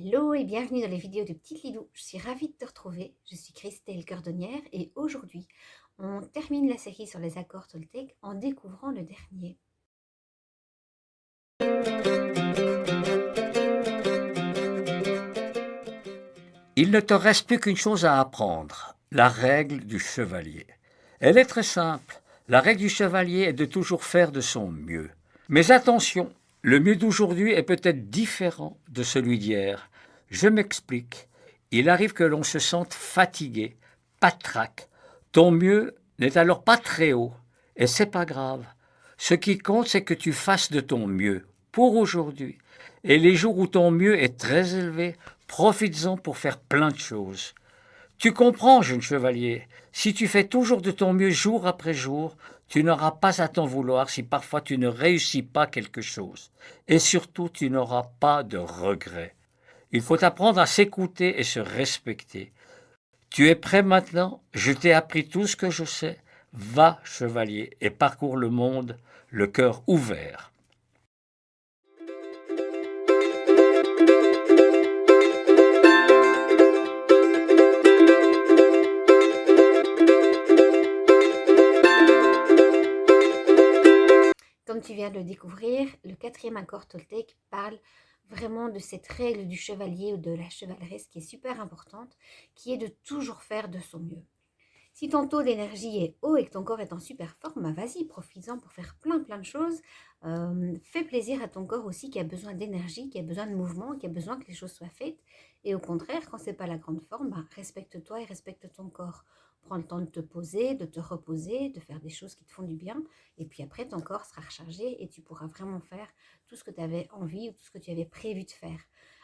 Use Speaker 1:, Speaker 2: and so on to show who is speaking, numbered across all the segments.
Speaker 1: Hello et bienvenue dans les vidéos de Petite Lidou. Je suis ravie de te retrouver. Je suis Christelle Cordonnière et aujourd'hui, on termine la série sur les accords Toltec en découvrant le dernier.
Speaker 2: Il ne te reste plus qu'une chose à apprendre, la règle du chevalier. Elle est très simple. La règle du chevalier est de toujours faire de son mieux. Mais attention, le mieux d'aujourd'hui est peut-être différent de celui d'hier. Je m'explique. Il arrive que l'on se sente fatigué, patraque. Ton mieux n'est alors pas très haut, et c'est pas grave. Ce qui compte, c'est que tu fasses de ton mieux pour aujourd'hui. Et les jours où ton mieux est très élevé, profites-en pour faire plein de choses. Tu comprends, jeune chevalier, si tu fais toujours de ton mieux jour après jour, tu n'auras pas à t'en vouloir si parfois tu ne réussis pas quelque chose. Et surtout, tu n'auras pas de regrets. Il faut apprendre à s'écouter et se respecter. Tu es prêt maintenant? Je t'ai appris tout ce que je sais. Va, chevalier, et parcours le monde, le cœur ouvert.
Speaker 1: Comme tu viens de le découvrir, le quatrième accord Toltec parle vraiment de cette règle du chevalier ou de la chevaleresse qui est super importante, qui est de toujours faire de son mieux. Si ton taux d'énergie est haut et que ton corps est en super forme, bah vas-y, profites-en pour faire plein de choses. Fais plaisir à ton corps aussi qui a besoin d'énergie, qui a besoin de mouvement, qui a besoin que les choses soient faites. Et au contraire, quand c'est pas la grande forme, bah, respecte-toi et respecte ton corps. Prends le temps de te poser, de te reposer, de faire des choses qui te font du bien. Et puis après, ton corps sera rechargé et tu pourras vraiment faire tout ce que tu avais envie ou tout ce que tu avais prévu de faire.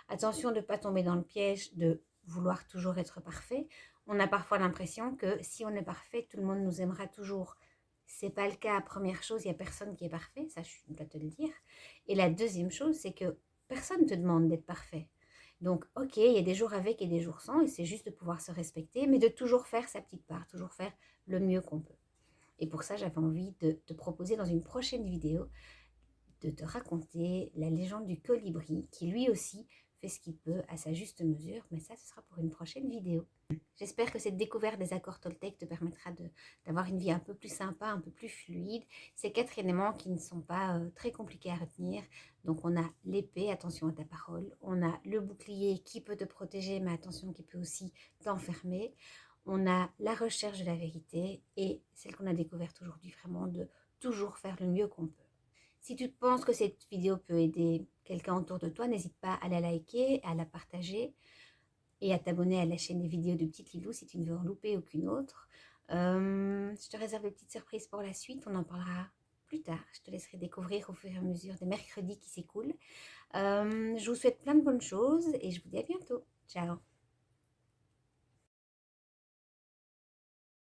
Speaker 1: Attention de ne pas tomber dans le piège de vouloir toujours être parfait. On a parfois l'impression que si on est parfait, tout le monde nous aimera toujours. C'est pas le cas. Première chose, il n'y a personne qui est parfait, ça je dois te le dire. Et la deuxième chose, c'est que personne ne te demande d'être parfait. Donc, ok, il y a des jours avec et des jours sans, et c'est juste de pouvoir se respecter, mais de toujours faire sa petite part, toujours faire le mieux qu'on peut. Et pour ça, j'avais envie de te proposer dans une prochaine vidéo de te raconter la légende du colibri, qui lui aussi fait ce qu'il peut à sa juste mesure, mais ça, ce sera pour une prochaine vidéo. J'espère que cette découverte des accords Toltec te permettra d'avoir une vie un peu plus sympa, un peu plus fluide. Ces 4 éléments qui ne sont pas très compliqués à retenir. Donc on a l'épée, attention à ta parole. On a le bouclier qui peut te protéger, mais attention qui peut aussi t'enfermer. On a la recherche de la vérité et celle qu'on a découverte aujourd'hui, vraiment de toujours faire le mieux qu'on peut. Si tu penses que cette vidéo peut aider quelqu'un autour de toi, n'hésite pas à la liker, à la partager et à t'abonner à la chaîne des vidéos de Petite Lilou si tu ne veux en louper aucune autre. Je te réserve des petites surprises pour la suite, on en parlera plus tard. Je te laisserai découvrir au fur et à mesure des mercredis qui s'écoulent. Je vous souhaite plein de bonnes choses et je vous dis à bientôt. Ciao!